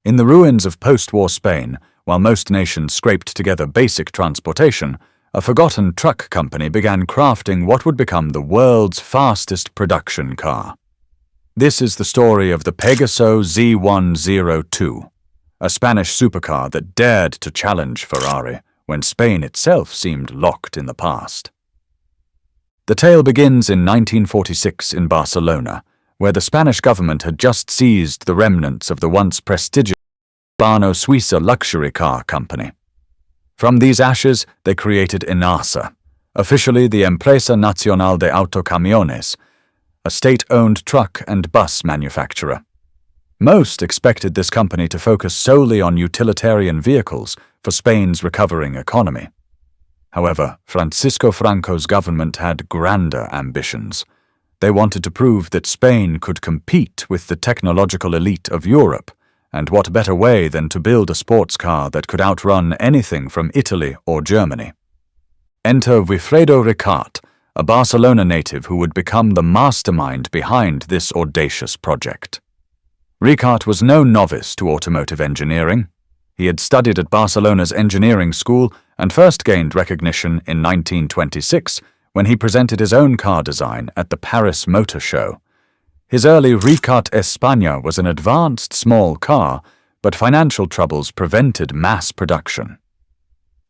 In the ruins of post-war Spain, while most nations scraped together basic transportation, a forgotten truck company began crafting what would become the world's fastest production car. This is the story of the Pegaso Z-102, a Spanish supercar that dared to challenge Ferrari when Spain itself seemed locked in the past. The tale begins in 1946 in Barcelona, where the Spanish government had just seized the remnants of the once prestigious Hispano-Suiza luxury car company. From these ashes, they created ENASA, officially the Empresa Nacional de Autocamiones, a state-owned truck and bus manufacturer. Most expected this company to focus solely on utilitarian vehicles for Spain's recovering economy. However, Francisco Franco's government had grander ambitions. They wanted to prove that Spain could compete with the technological elite of Europe, and what better way than to build a sports car that could outrun anything from Italy or Germany. Enter Wifredo Ricart, a Barcelona native who would become the mastermind behind this audacious project. Ricart was no novice to automotive engineering. He had studied at Barcelona's engineering school and first gained recognition in 1926 when he presented his own car design at the Paris Motor Show. His early Ricart España was an advanced small car, but financial troubles prevented mass production.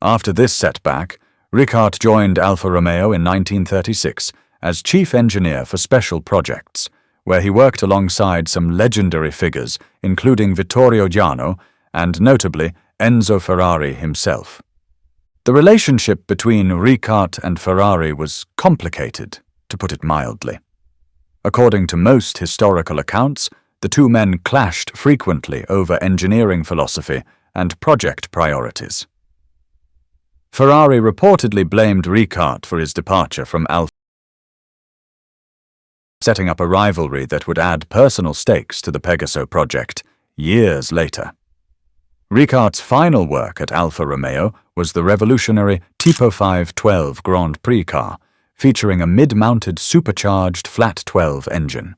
After this setback, Ricart joined Alfa Romeo in 1936 as chief engineer for special projects, where he worked alongside some legendary figures, including Vittorio Jano and, notably, Enzo Ferrari himself. The relationship between Ricart and Ferrari was complicated, to put it mildly. According to most historical accounts, the two men clashed frequently over engineering philosophy and project priorities. Ferrari reportedly blamed Ricart for his departure from Alfa, setting up a rivalry that would add personal stakes to the Pegaso project years later. Ricart's final work at Alfa Romeo was the revolutionary Tipo 512 Grand Prix car, featuring a mid-mounted supercharged flat 12 engine.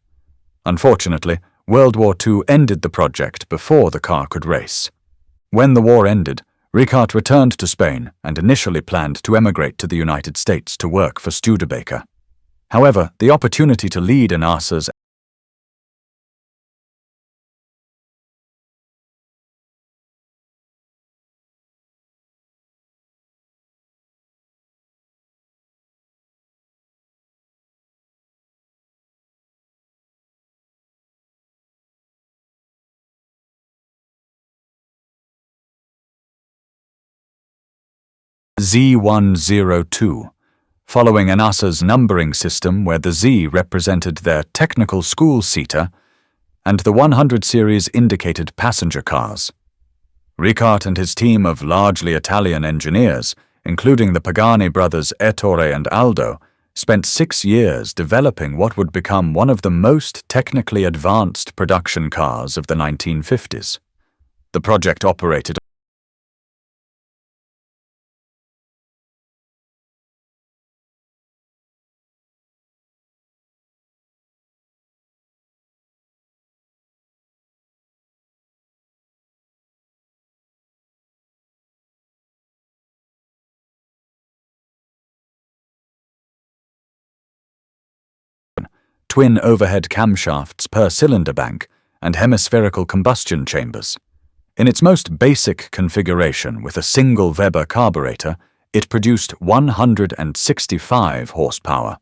Unfortunately, World War II ended the project before the car could race. When the war ended, Ricart returned to Spain and initially planned to emigrate to the United States to work for Studebaker. However, the opportunity to lead ENASA's Z-102, following ENASA's numbering system where the Z represented their technical school seater and the 100 series indicated passenger cars. Ricart and his team of largely Italian engineers, including the Pagani brothers Ettore and Aldo, spent 6 years developing what would become one of the most technically advanced production cars of the 1950s. The project operated twin overhead camshafts per cylinder bank and hemispherical combustion chambers. In its most basic configuration with a single Weber carburetor, it produced 165 horsepower.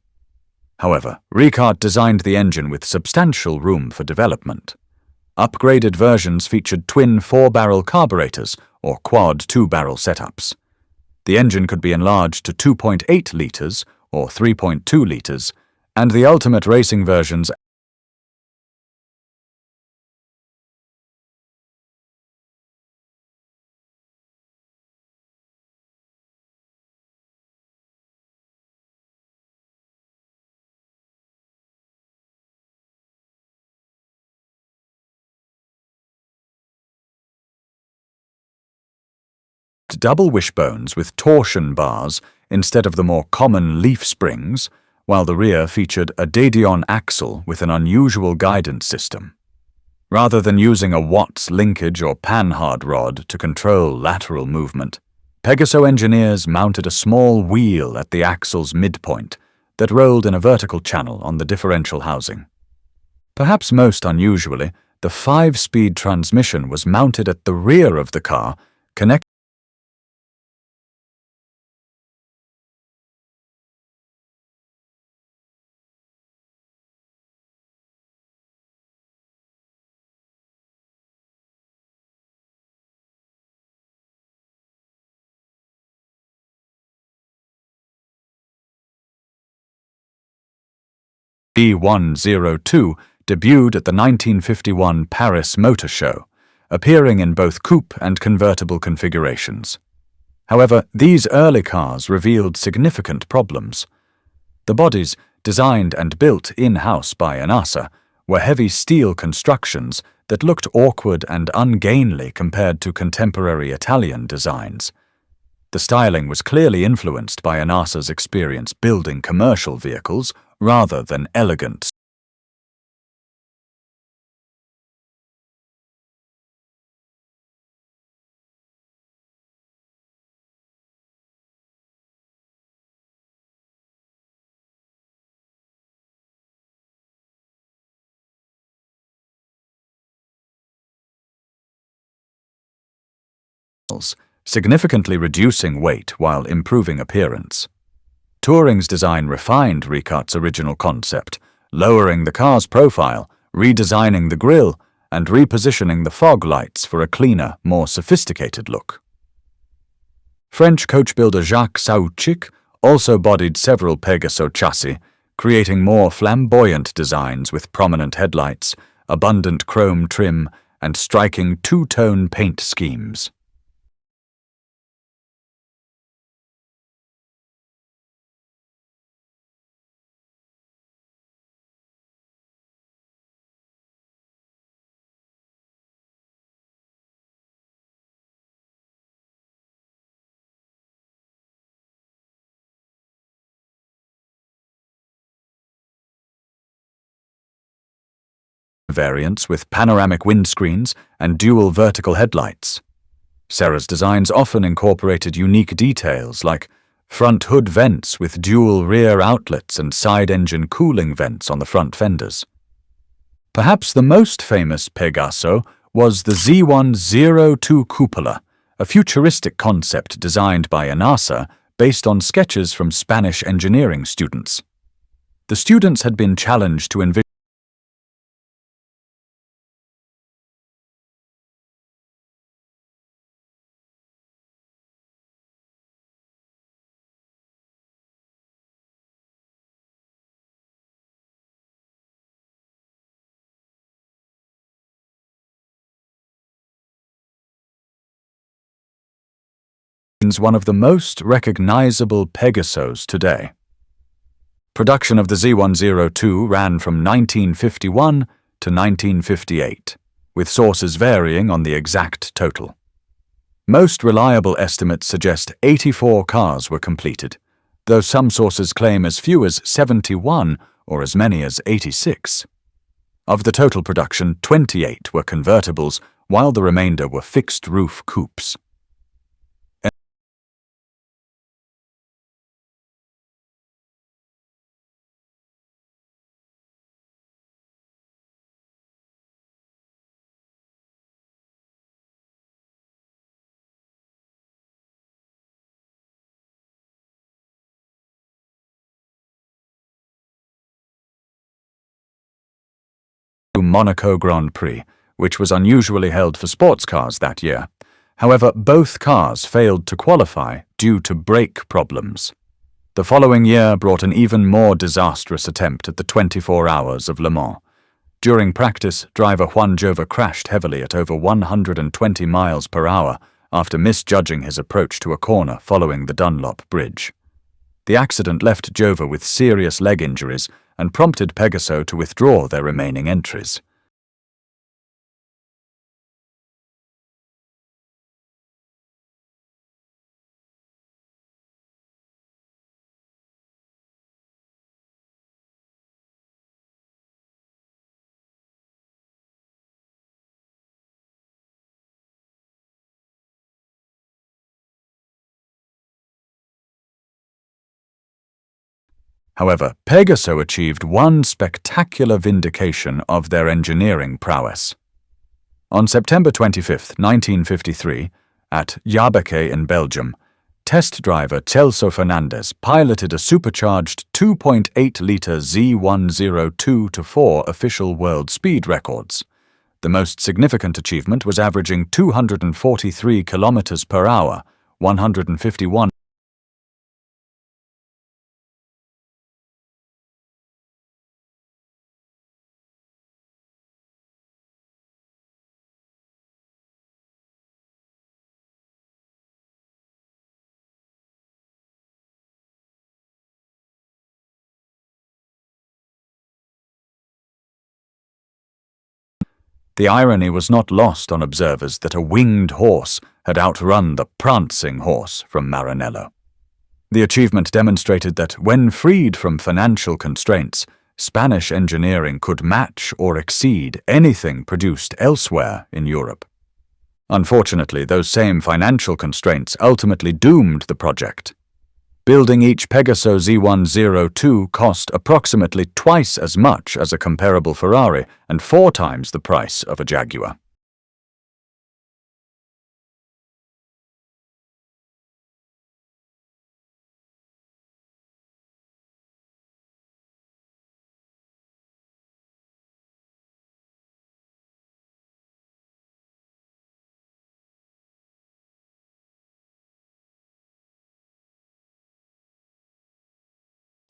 However, Ricart designed the engine with substantial room for development. Upgraded versions featured twin 4-barrel carburetors or quad 2-barrel setups. The engine could be enlarged to 2.8 litres or 3.2 litres, and the ultimate racing versions double wishbones with torsion bars instead of the more common leaf springs, while the rear featured a Dadion axle with an unusual guidance system. Rather than using a Watts linkage or panhard rod to control lateral movement, Pegaso engineers mounted a small wheel at the axle's midpoint that rolled in a vertical channel on the differential housing. Perhaps most unusually, the 5-speed transmission was mounted at the rear of the car, connected Z-102 debuted at the 1951 Paris Motor Show, appearing in both coupe and convertible configurations. However, these early cars revealed significant problems. The bodies, designed and built in-house by ENASA, were heavy steel constructions that looked awkward and ungainly compared to contemporary Italian designs. The styling was clearly influenced by ENASA's experience building commercial vehicles rather than elegant styles, significantly reducing weight while improving appearance. Touring's design refined Ricart's original concept, lowering the car's profile, redesigning the grille, and repositioning the fog lights for a cleaner, more sophisticated look. French coach builder Jacques Saucic also bodied several Pegaso chassis, creating more flamboyant designs with prominent headlights, abundant chrome trim, and striking two-tone paint schemes. Variants with panoramic windscreens and dual vertical headlights. Serra's designs often incorporated unique details like front hood vents with dual rear outlets and side engine cooling vents on the front fenders. Perhaps the most famous Pegaso was the Z-102 cupola, a futuristic concept designed by ENASA based on sketches from Spanish engineering students. The students had been challenged to envision one of the most recognizable Pegasos today. Production of the Z-102 ran from 1951 to 1958, with sources varying on the exact total. Most reliable estimates suggest 84 cars were completed, though some sources claim as few as 71 or as many as 86. Of the total production, 28 were convertibles, while the remainder were fixed-roof coupes. Monaco Grand Prix, which was unusually held for sports cars that year. However, both cars failed to qualify due to brake problems. The following year brought an even more disastrous attempt at the 24 Hours of Le Mans. During practice, driver Juan Jova crashed heavily at over 120 miles per hour after misjudging his approach to a corner following the Dunlop Bridge. The accident left Jova with serious leg injuries and prompted Pegaso to withdraw their remaining entries. However, Pegaso achieved one spectacular vindication of their engineering prowess. On September 25, 1953, at Jabuke in Belgium, test driver Celso Fernandez piloted a supercharged 2.8-litre Z-102 to 4 official world speed records. The most significant achievement was averaging 243 km per hour, 151 The irony was not lost on observers that a winged horse had outrun the prancing horse from Maranello. The achievement demonstrated that when freed from financial constraints, Spanish engineering could match or exceed anything produced elsewhere in Europe. Unfortunately, those same financial constraints ultimately doomed the project. Building each Pegaso Z-102 cost approximately twice as much as a comparable Ferrari and 4 times the price of a Jaguar.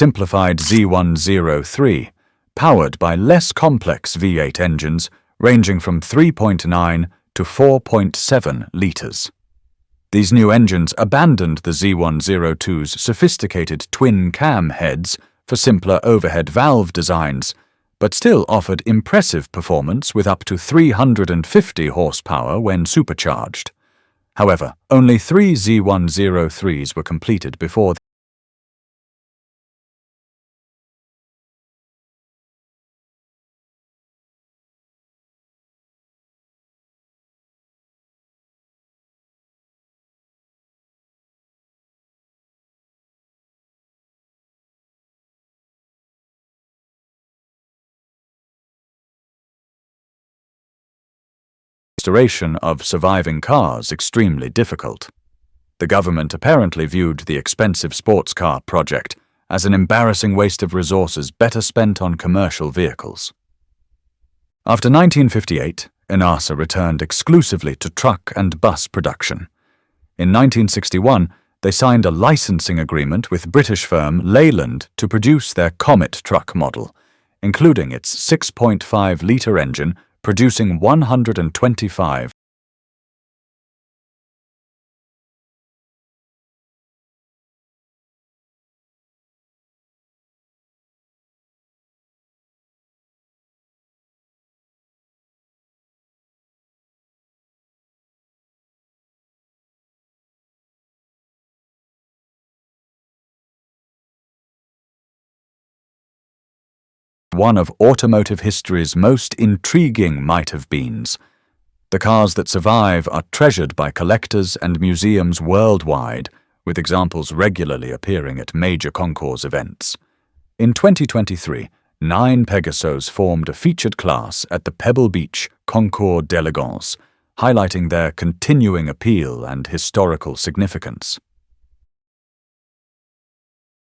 Simplified Z-103, powered by less complex V8 engines ranging from 3.9 to 4.7 litres. These new engines abandoned the Z-102's sophisticated twin-cam heads for simpler overhead valve designs, but still offered impressive performance with up to 350 horsepower when supercharged. However, only 3 Z-103s were completed before restoration of surviving cars extremely difficult. The government apparently viewed the expensive sports car project as an embarrassing waste of resources better spent on commercial vehicles. After 1958, ENASA returned exclusively to truck and bus production. In 1961, they signed a licensing agreement with British firm Leyland to produce their Comet truck model, including its 6.5-litre engine producing 125 one of automotive history's most intriguing might-have-beens. The cars that survive are treasured by collectors and museums worldwide, with examples regularly appearing at major concours events. In 2023, 9 Pegasos formed a featured class at the Pebble Beach Concours d'Elegance, highlighting their continuing appeal and historical significance.